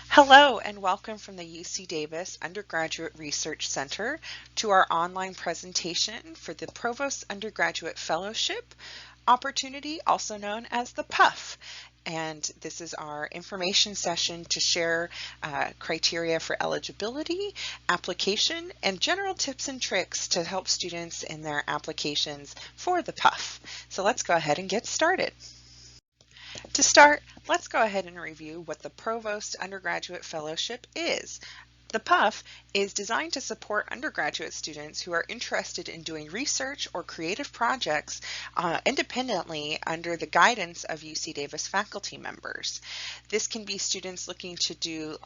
Hello and welcome from the UC Davis Undergraduate Research Center to our online presentation for the Provost Undergraduate Fellowship opportunity, also known as the PUF. And this is our information session to share criteria for eligibility, application, and general tips and tricks to help students in their applications for the PUF. So let's go ahead and get started. To start, let's go ahead and review what the Provost Undergraduate Fellowship is. The PUF is designed to support undergraduate students who are interested in doing research or creative projects independently under the guidance of UC Davis faculty members. This can be students looking to do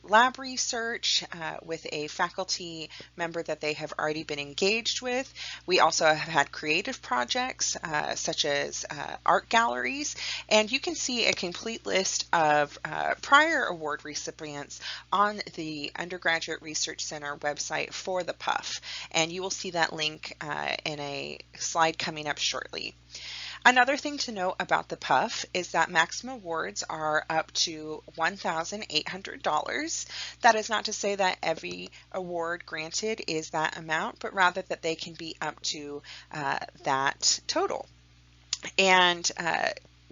lab research with a faculty member that they have already been engaged with. We also have had creative projects such as art galleries, and you can see a complete list of prior award recipients on the Undergraduate Research Center website for the PUF, and you will see that link in a slide coming up shortly. Another thing to note about the PUF is that maximum awards are up to $1,800. That is not to say that every award granted is that amount, but rather that they can be up to that total. And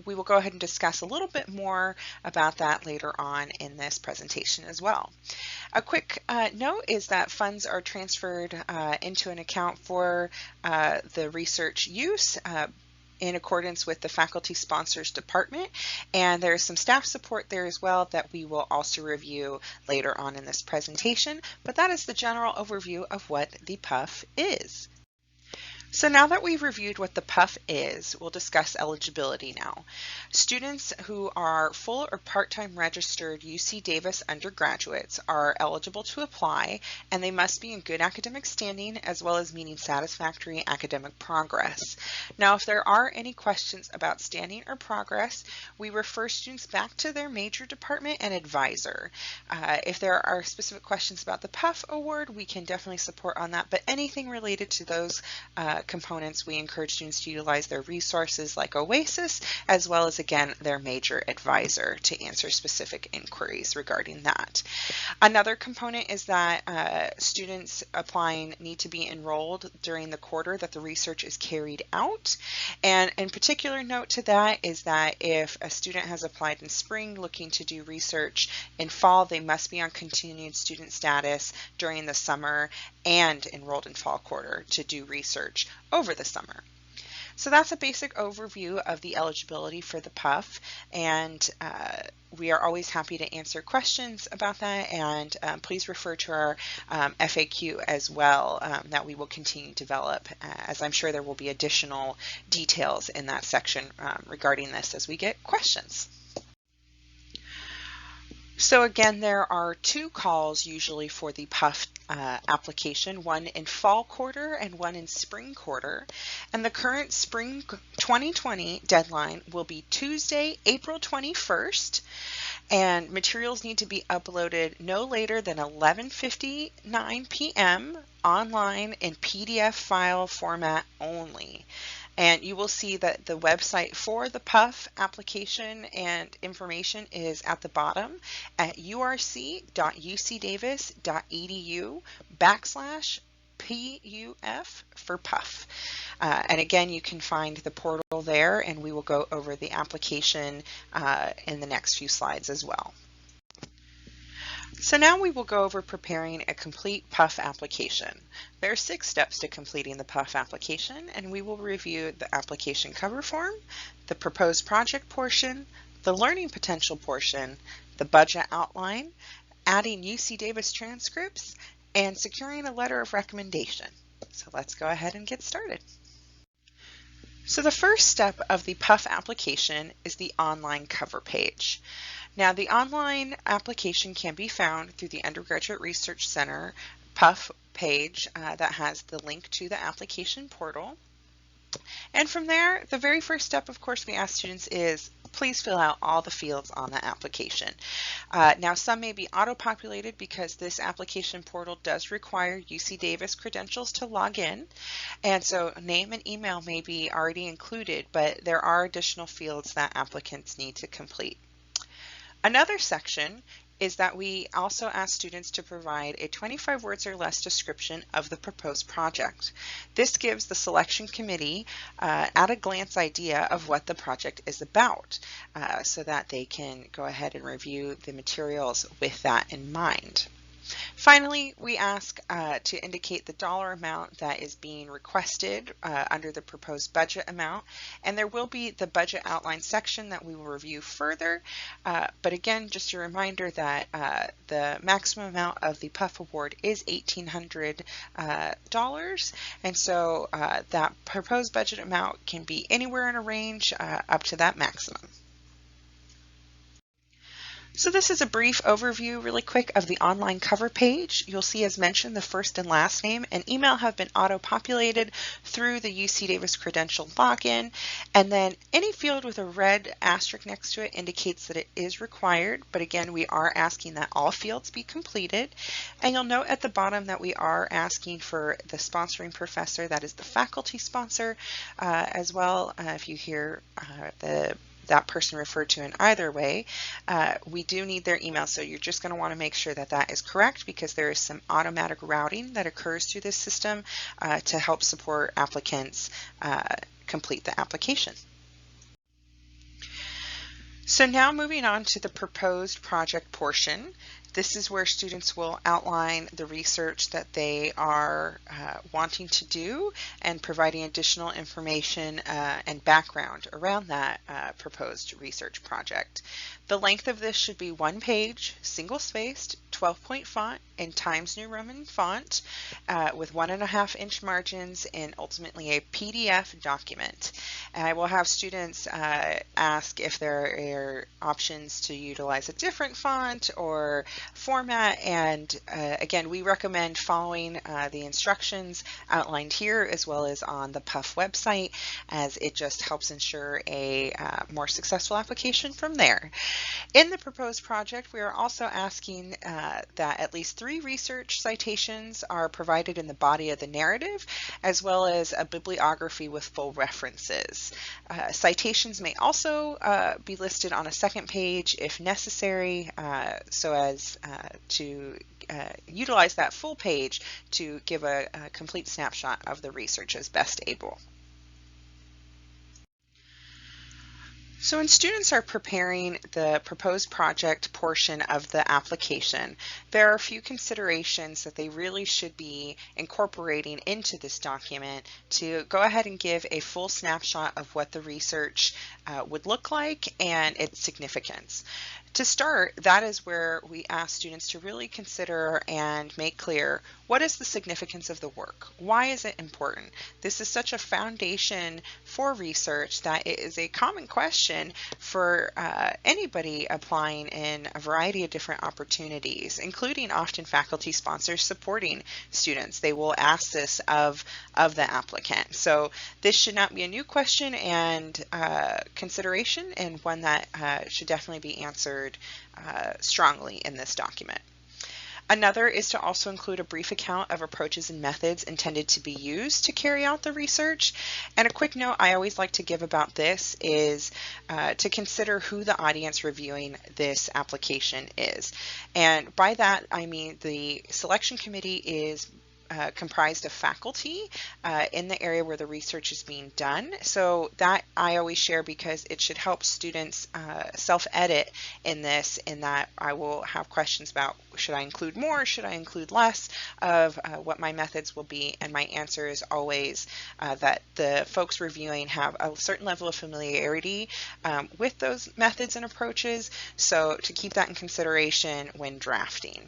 we will go ahead and discuss a little bit more about that later on in this presentation as well. A quick note is that funds are transferred into an account for the research use in accordance with the faculty sponsors department, and there's some staff support there as well that we will also review later on in this presentation, but that is the general overview of what the PUF is. So now that we've reviewed what the PUF is, we'll discuss eligibility now. Students who are full or part-time registered UC Davis undergraduates are eligible to apply, and they must be in good academic standing as well as meeting satisfactory academic progress. Now, if there are any questions about standing or progress, we refer students back to their major department and advisor. If there are specific questions about the PUF award, we can definitely support on that, but anything related to those components, we encourage students to utilize their resources like OASIS, as well as, again, their major advisor to answer specific inquiries regarding that. Another component is that students applying need to be enrolled during the quarter that the research is carried out. And in particular note to that is that if a student has applied in spring looking to do research in fall, they must be on continued student status during the summer and enrolled in fall quarter to do research over the summer. So that's a basic overview of the eligibility for the PUF, and we are always happy to answer questions about that, and please refer to our FAQ as well that we will continue to develop, as I'm sure there will be additional details in that section regarding this as we get questions. So again, there are two calls usually for the PUF application, one in fall quarter and one in spring quarter. And the current spring 2020 deadline will be Tuesday, April 21st. And materials need to be uploaded no later than 11:59 p.m. online in PDF file format only. And you will see that the website for the PUF application and information is at the bottom at urc.ucdavis.edu/PUF for PUF. And again, you can find the portal there, and we will go over the application in the next few slides as well. So now we will go over preparing a complete PUF application. There are 6 steps to completing the PUF application, and we will review the application cover form, the proposed project portion, the learning potential portion, the budget outline, adding UC Davis transcripts, and securing a letter of recommendation. So let's go ahead and get started. So the first step of the PUF application is the online cover page. Now, the online application can be found through the Undergraduate Research Center PUF page that has the link to the application portal. And from there, the very first step, of course, we ask students is please fill out all the fields on the application. Now, some may be auto-populated because this application portal does require UC Davis credentials to log in, and so name and email may be already included, but there are additional fields that applicants need to complete. Another section is that we also ask students to provide a 25 words or less description of the proposed project. This gives the selection committee at a glance idea of what the project is about, so that they can go ahead and review the materials with that in mind. Finally, we ask to indicate the dollar amount that is being requested under the proposed budget amount, and there will be the budget outline section that we will review further. But again, just a reminder that the maximum amount of the PUF award is $1,800, and so that proposed budget amount can be anywhere in a range up to that maximum. So this is a brief overview really quick of the online cover page. You'll see, as mentioned, the first and last name and email have been auto-populated through the UC Davis credential login, and then any field with a red asterisk next to it indicates that it is required, but again, we are asking that all fields be completed. And you'll note at the bottom that we are asking for the sponsoring professor, that is the faculty sponsor, as well. If you hear that person referred to in either way, we do need their email, so you're just going to want to make sure that that is correct, because there is some automatic routing that occurs through this system to help support applicants complete the application. So now moving on to the proposed project portion. This is where students will outline the research that they are wanting to do and providing additional information and background around that proposed research project. The length of this should be 1 page, single-spaced, 12-point font in Times New Roman font with 1.5 inch margins, and ultimately a PDF document. And I will have students ask if there are options to utilize a different font or format, and again, we recommend following the instructions outlined here as well as on the PUF website, as it just helps ensure a more successful application from there. In the proposed project, we are also asking that at least 3 research citations are provided in the body of the narrative, as well as a bibliography with full references. Citations may also be listed on a second page if necessary, so as to utilize that full page to give a complete snapshot of the research as best able. So when students are preparing the proposed project portion of the application, there are a few considerations that they really should be incorporating into this document to go ahead and give a full snapshot of what the research would look like and its significance. To start, that is where we ask students to really consider and make clear, what is the significance of the work? Why is it important? This is such a foundation for research that it is a common question for anybody applying in a variety of different opportunities, including often faculty sponsors supporting students. They will ask this of the applicant. So this should not be a new question and consideration, and one that should definitely be answered strongly in this document. Another is to also include a brief account of approaches and methods intended to be used to carry out the research. And a quick note I always like to give about this is to consider who the audience reviewing this application is. And by that I mean the selection committee is comprised of faculty in the area where the research is being done. So that I always share because it should help students self-edit in this, in that I will have questions about, should I include more, should I include less of what my methods will be, and my answer is always that the folks reviewing have a certain level of familiarity with those methods and approaches, so to keep that in consideration when drafting.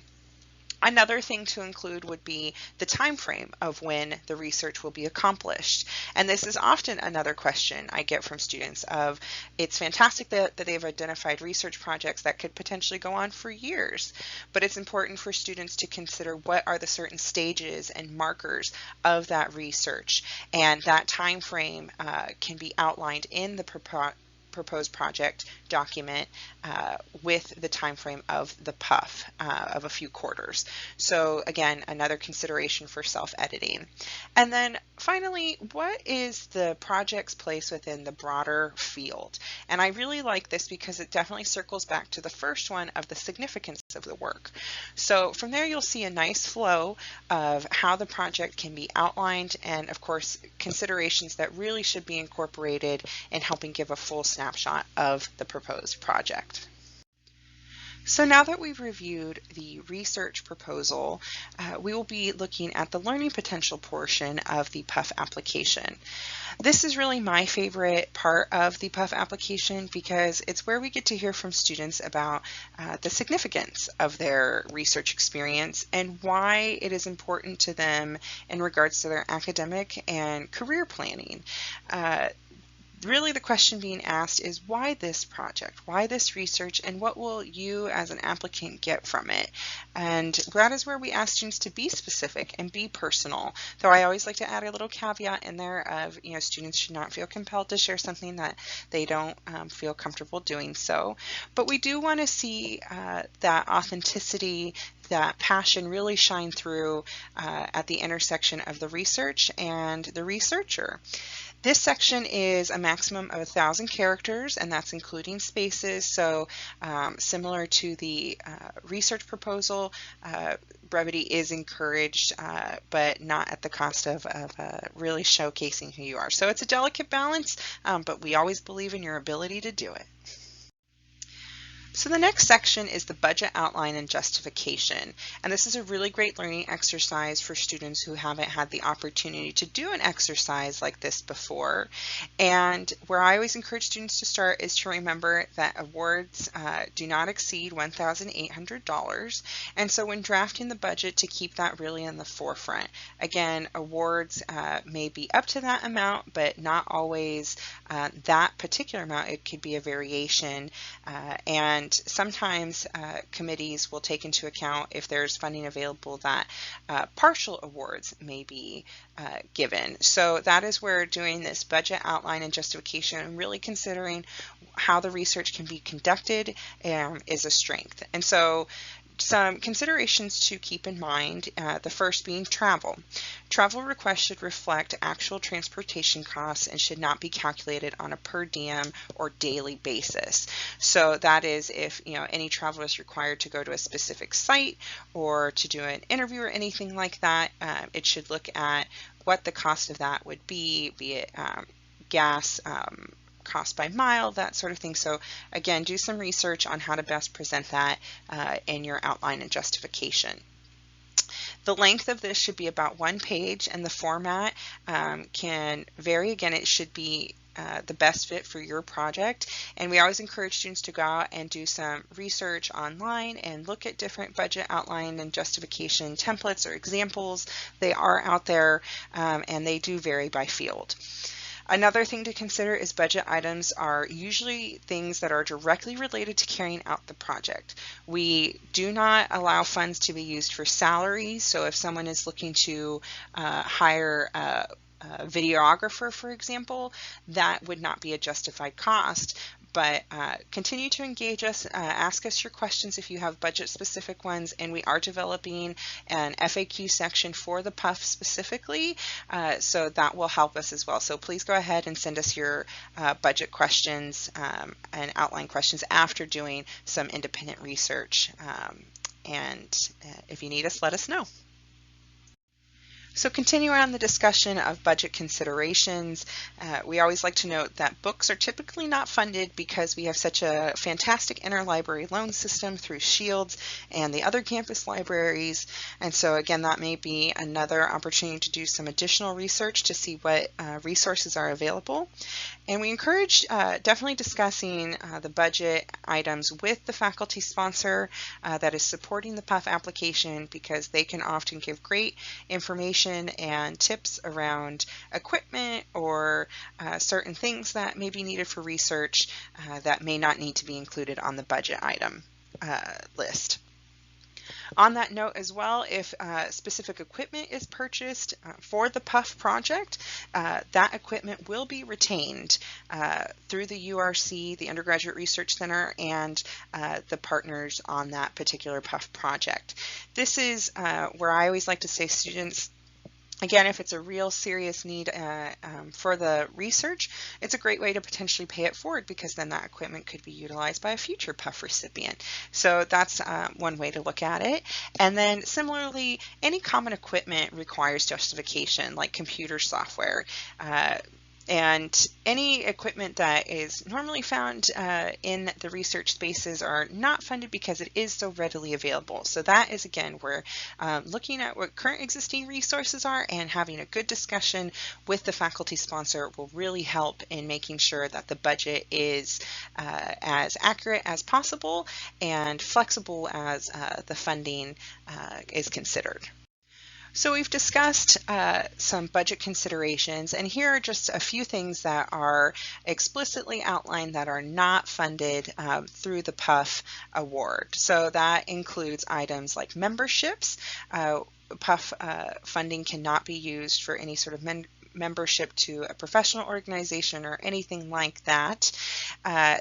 Another thing to include would be the time frame of when the research will be accomplished. And this is often another question I get from students of, it's fantastic that they've identified research projects that could potentially go on for years, but it's important for students to consider what are the certain stages and markers of that research. And that time frame can be outlined in the proposed project document with the time frame of the PUF of a few quarters. So again, another consideration for self-editing. And then finally, what is the project's place within the broader field? And I really like this because it definitely circles back to the first one of the significance of the work. So from there, you'll see a nice flow of how the project can be outlined, and of course, considerations that really should be incorporated in helping give a full snapshot of the proposed project. So now that we've reviewed the research proposal, we will be looking at the learning potential portion of the PUF application. This is really my favorite part of the PUF application because it's where we get to hear from students about the significance of their research experience and why it is important to them in regards to their academic and career planning. Really the question being asked is why this project, why this research, and what will you as an applicant get from it? And that is where we ask students to be specific and be personal. Though I always like to add a little caveat in there of, students should not feel compelled to share something that they don't feel comfortable doing so. But we do want to see that authenticity, that passion really shine through at the intersection of the research and the researcher. This section is a maximum of 1,000 characters, and that's including spaces. So similar to the research proposal, brevity is encouraged, but not at the cost of really showcasing who you are. So it's a delicate balance, but we always believe in your ability to do it. So the next section is the budget outline and justification, and this is a really great learning exercise for students who haven't had the opportunity to do an exercise like this before. And where I always encourage students to start is to remember that awards do not exceed $1,800, and so when drafting the budget, to keep that really in the forefront. Again, awards may be up to that amount, but not always that particular amount. It could be a variation, and sometimes committees will take into account, if there's funding available, that partial awards may be given. So that is where doing this budget outline and justification and really considering how the research can be conducted is a strength. And so some considerations to keep in mind, the first being travel. Travel requests should reflect actual transportation costs and should not be calculated on a per diem or daily basis. So that is if any travel is required to go to a specific site or to do an interview or anything like that, it should look at what the cost of that would be it gas, cost by mile, that sort of thing. So again, do some research on how to best present that in your outline and justification. The length of this should be about 1 page, and the format can vary. Again, it should be the best fit for your project, and we always encourage students to go out and do some research online and look at different budget outline and justification templates or examples. They are out there, and they do vary by field. Another thing to consider is budget items are usually things that are directly related to carrying out the project. We do not allow funds to be used for salaries, so if someone is looking to hire a videographer, for example, that would not be a justified cost. But continue to engage us, ask us your questions if you have budget specific ones, and we are developing an FAQ section for the PUF specifically, so that will help us as well. So please go ahead and send us your budget questions and outline questions after doing some independent research, and if you need us, let us know. So continuing on the discussion of budget considerations, we always like to note that books are typically not funded because we have such a fantastic interlibrary loan system through Shields and the other campus libraries. And so again, that may be another opportunity to do some additional research to see what resources are available. And we encourage definitely discussing the budget items with the faculty sponsor that is supporting the PUF application, because they can often give great information and tips around equipment or certain things that may be needed for research that may not need to be included on the budget item list. On that note as well, if specific equipment is purchased for the PUF project, that equipment will be retained through the URC, the Undergraduate Research Center, and the partners on that particular PUF project. This is where I always like to say students Again, if it's a real serious need for the research, it's a great way to potentially pay it forward, because then that equipment could be utilized by a future PUF recipient. So that's one way to look at it. And then similarly, any common equipment requires justification, like computer software. And any equipment that is normally found in the research spaces are not funded because it is so readily available. So that is, again, where looking at what current existing resources are and having a good discussion with the faculty sponsor will really help in making sure that the budget is as accurate as possible and flexible as the funding is considered. So we've discussed some budget considerations, and here are just a few things that are explicitly outlined that are not funded through the PUF award. So that includes items like memberships. PUF funding cannot be used for any sort of membership to a professional organization or anything like that.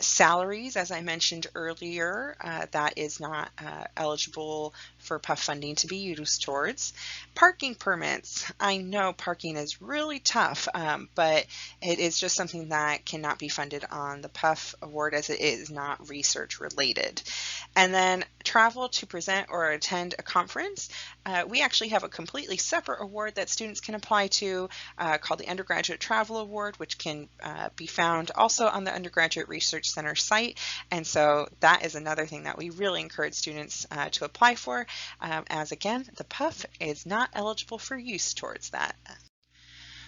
Salaries, as I mentioned earlier, that is not eligible for PUF funding to be used towards. Parking permits. I know parking is really tough, but it is just something that cannot be funded on the PUF award, as it is not research related. And then travel to present or attend a conference. We actually have a completely separate award that students can apply to called the Undergraduate Travel Award, which can be found also on the Undergraduate Research Center site. And so that is another thing that we really encourage students to apply for, as again, the PUF is not eligible for use towards that.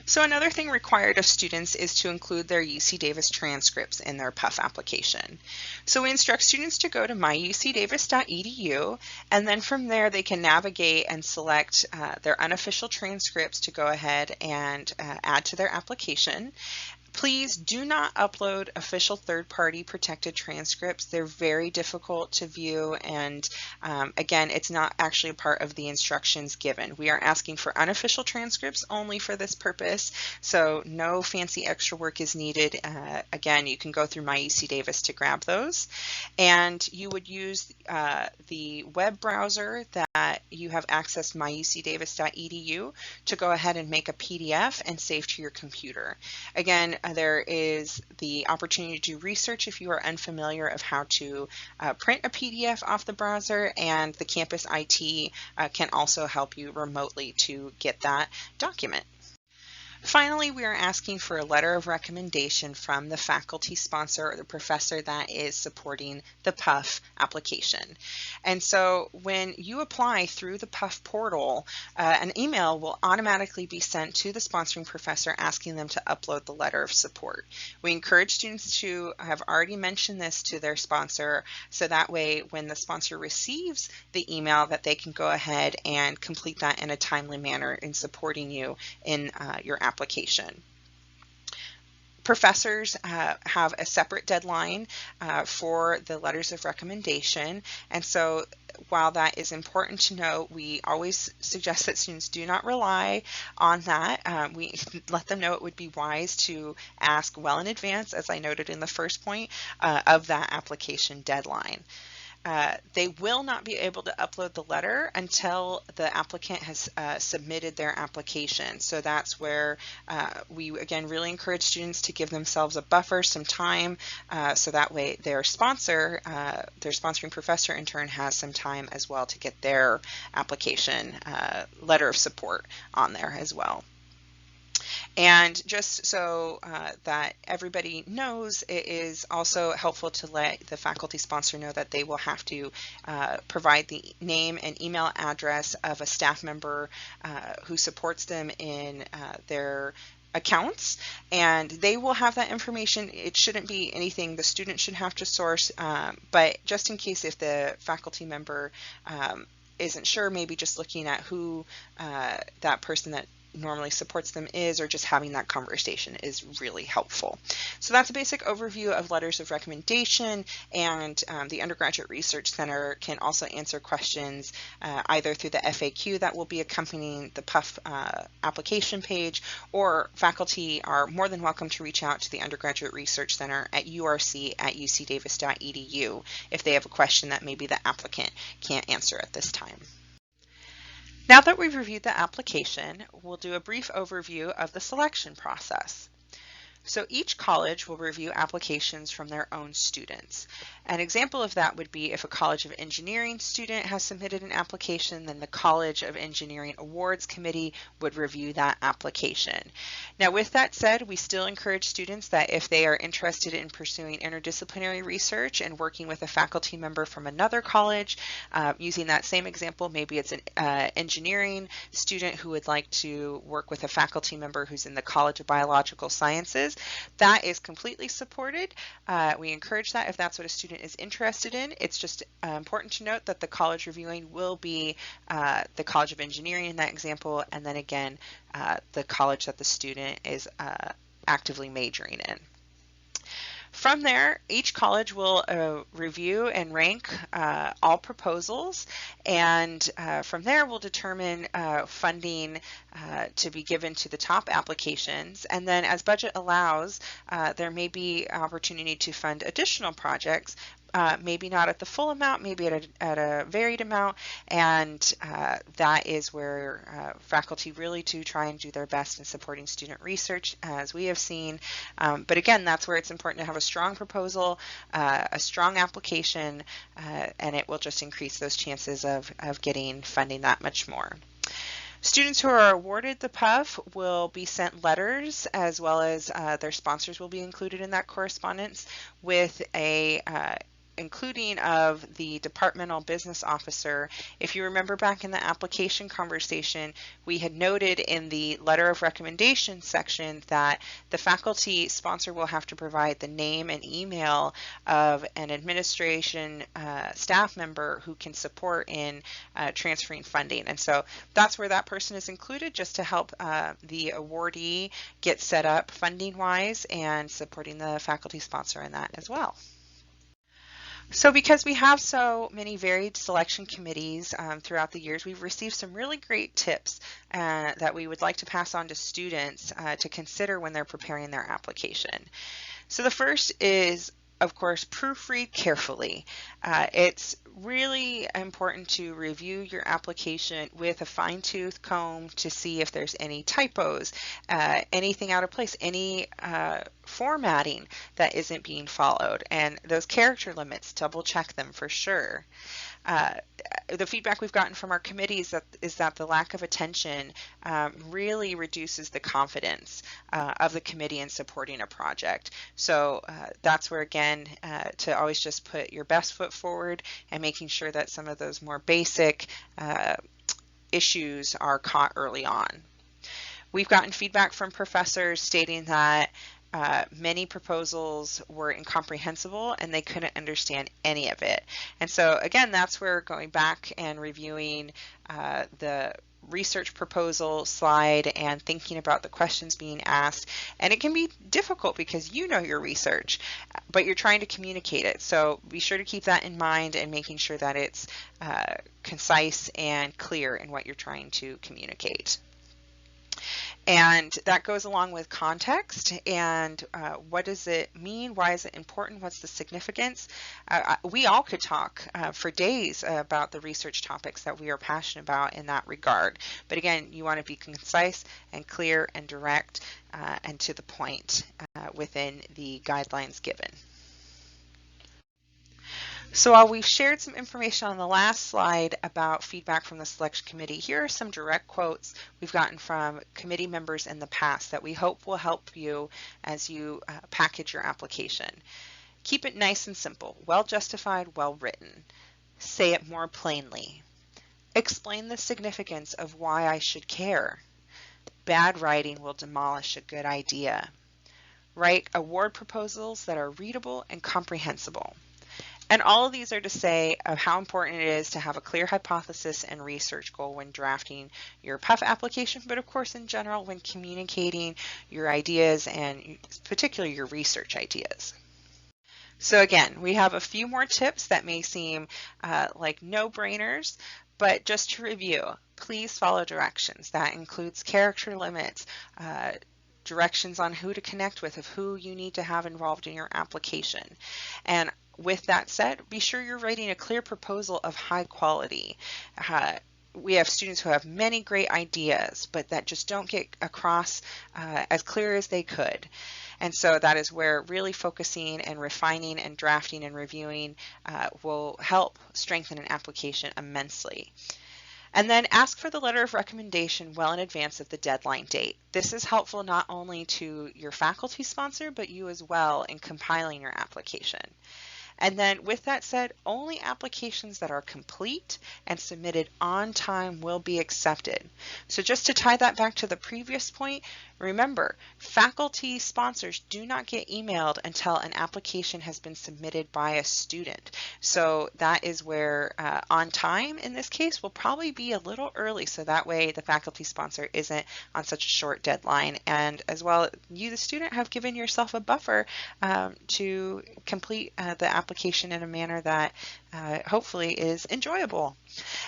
So another thing required of students is to include their UC Davis transcripts in their PUF application. So we instruct students to go to myucdavis.edu, and then from there they can navigate and select their unofficial transcripts to go ahead and add to their application. Please do not upload official third-party protected transcripts. They're very difficult to view, and again, it's not actually a part of the instructions given. We are asking for unofficial transcripts only for this purpose, so no fancy extra work is needed. Again, you can go through myUCDavis to grab those, and you would use the web browser that you have accessed myucdavis.edu to go ahead and make a PDF and save to your computer. Again, there is the opportunity to do research if you are unfamiliar of how to print a PDF off the browser, and the campus IT can also help you remotely to get that document. Finally, we are asking for a letter of recommendation from the faculty sponsor or the professor that is supporting the PUF application. And so when you apply through the PUF portal, an email will automatically be sent to the sponsoring professor asking them to upload the letter of support. We encourage students to have already mentioned this to their sponsor, so that way when the sponsor receives the email that they can go ahead and complete that in a timely manner in supporting you in your application. Professors have a separate deadline for the letters of recommendation, and so while that is important to know, we always suggest that students do not rely on that. We let them know it would be wise to ask well in advance, as I noted in the first point, of that application deadline. They will not be able to upload the letter until the applicant has submitted their application. So that's where we again really encourage students to give themselves a buffer, some time, so that way their sponsor, their sponsoring professor in turn has some time as well to get their application letter of support on there as well. And just so that everybody knows, it is also helpful to let the faculty sponsor know that they will have to provide the name and email address of a staff member who supports them in their accounts, and they will have that information. It shouldn't be anything the student should have to source, but just in case if the faculty member isn't sure, maybe just looking at who that person that normally supports them is, or just having that conversation is really helpful. So that's a basic overview of letters of recommendation, and the Undergraduate Research Center can also answer questions either through the FAQ that will be accompanying the PUF application page, or faculty are more than welcome to reach out to the Undergraduate Research Center at urc@ucdavis.edu if they have a question that maybe the applicant can't answer at this time. Now that we've reviewed the application, we'll do a brief overview of the selection process. So each college will review applications from their own students. An example of that would be if a College of Engineering student has submitted an application, then the College of Engineering Awards Committee would review that application. Now with that said, we still encourage students that if they are interested in pursuing interdisciplinary research and working with a faculty member from another college, using that same example, maybe it's an engineering student who would like to work with a faculty member who's in the College of Biological Sciences, that is completely supported. We encourage that if that's what a student is interested in. It's just important to note that the college reviewing will be the College of Engineering in that example, and then again, the college that the student is actively majoring in. From there, each college will review and rank all proposals, and from there we'll determine funding to be given to the top applications, and then as budget allows, there may be opportunity to fund additional projects, maybe not at the full amount, maybe at a varied amount, and that is where faculty really do try and do their best in supporting student research, as we have seen. But again, that's where it's important to have a strong proposal, a strong application, and it will just increase those chances of getting funding that much more. Students who are awarded the PUF will be sent letters, as well as their sponsors will be included in that correspondence with a including of the departmental business officer. If you remember back in the application conversation, we had noted in the letter of recommendation section that the faculty sponsor will have to provide the name and email of an administration staff member who can support in transferring funding. And so that's where that person is included, just to help the awardee get set up funding wise and supporting the faculty sponsor in that as well. So because we have so many varied selection committees throughout the years, we've received some really great tips that we would like to pass on to students to consider when they're preparing their application. So the first is, of course, proofread carefully. It's really important to review your application with a fine-tooth comb to see if there's any typos, anything out of place, any formatting that isn't being followed, and those character limits, double check them for sure. The feedback we've gotten from our committees is that the lack of attention really reduces the confidence of the committee in supporting a project. So that's where, again, to always just put your best foot forward and making sure that some of those more basic issues are caught early on. We've gotten feedback from professors stating that many proposals were incomprehensible and they couldn't understand any of it. And so again, that's where going back and reviewing the research proposal slide and thinking about the questions being asked. And it can be difficult because you know your research, but you're trying to communicate it. So be sure to keep that in mind and making sure that it's concise and clear in what you're trying to communicate. And that goes along with context and what does it mean? Why is it important? What's the significance? We all could talk for days about the research topics that we are passionate about in that regard. But again, you want to be concise and clear and direct and to the point within the guidelines given. So while we've shared some information on the last slide about feedback from the selection committee, here are some direct quotes we've gotten from committee members in the past that we hope will help you as you package your application. Keep it nice and simple, well justified, well written. Say it more plainly. Explain the significance of why I should care. Bad writing will demolish a good idea. Write award proposals that are readable and comprehensible. And all of these are to say of how important it is to have a clear hypothesis and research goal when drafting your PUF application, but of course in general when communicating your ideas and particularly your research ideas. So again, we have a few more tips that may seem like no-brainers, but just to review, please follow directions. That includes character limits, directions on who to connect with, of who you need to have involved in your application. And with that said, be sure you're writing a clear proposal of high quality. we have students who have many great ideas, but that just don't get across as clear as they could. And so that is where really focusing and refining and drafting and reviewing will help strengthen an application immensely. And then ask for the letter of recommendation well in advance of the deadline date. This is helpful not only to your faculty sponsor, but you as well in compiling your application. And then with that said, only applications that are complete and submitted on time will be accepted. So just to tie that back to the previous point, remember, faculty sponsors do not get emailed until an application has been submitted by a student. So that is where on time in this case will probably be a little early, so that way the faculty sponsor isn't on such a short deadline. And as well, you the student have given yourself a buffer to complete the application in a manner that hopefully is enjoyable.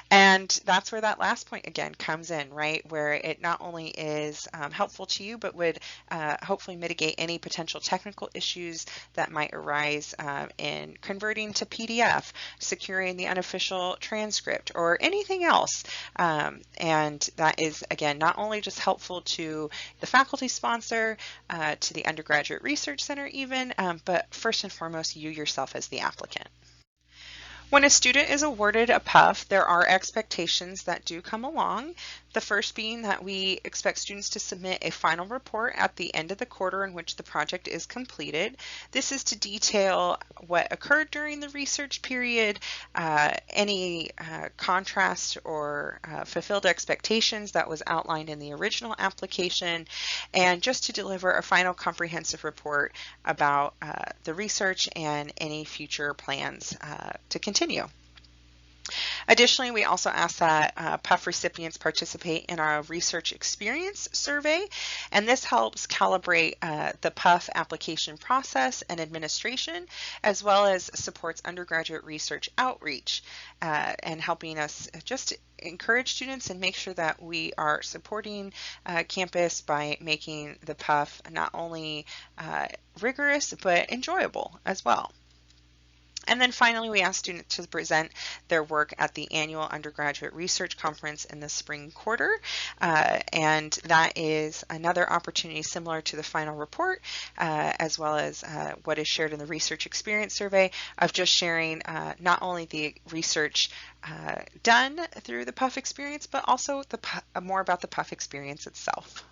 And that's where that last point again comes in, right? Where it not only is helpful to you, but would hopefully mitigate any potential technical issues that might arise in converting to PDF, securing the unofficial transcript, or anything else. And that is, again, not only just helpful to the faculty sponsor, to the Undergraduate Research Center even, but first and foremost, you yourself as the applicant. When a student is awarded a PUF, there are expectations that do come along. The first being that we expect students to submit a final report at the end of the quarter in which the project is completed. This is to detail what occurred during the research period, any contrast or fulfilled expectations that was outlined in the original application, and just to deliver a final comprehensive report about the research and any future plans to continue. Additionally, we also ask that PUF recipients participate in our research experience survey, and this helps calibrate the PUF application process and administration, as well as supports undergraduate research outreach and helping us just encourage students and make sure that we are supporting campus by making the PUF not only rigorous but enjoyable as well. And then finally, we ask students to present their work at the annual Undergraduate Research Conference in the spring quarter. And that is another opportunity similar to the final report, as well as what is shared in the research experience survey, of just sharing not only the research done through the PUF experience, but also more about the PUF experience itself.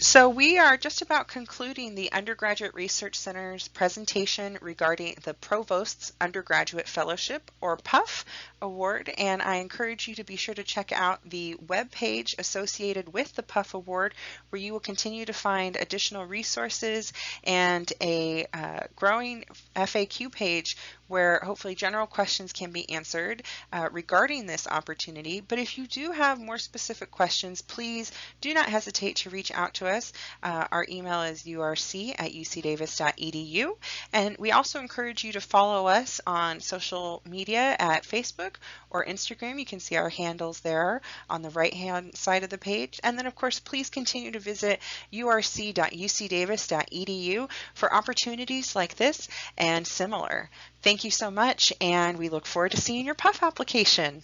So we are just about concluding the Undergraduate Research Center's presentation regarding the Provost's Undergraduate Fellowship, or PUF, award, and I encourage you to be sure to check out the web page associated with the PUF award, where you will continue to find additional resources and a growing FAQ page where hopefully general questions can be answered regarding this opportunity. But if you do have more specific questions, please do not hesitate to reach out to us. Our email is urc@ucdavis.edu, and we also encourage you to follow us on social media at Facebook or Instagram. You can see our handles there on the right hand side of the page. And then of course, please continue to visit urc.ucdavis.edu for opportunities like this and similar. Thank you so much, and we look forward to seeing your PUF application.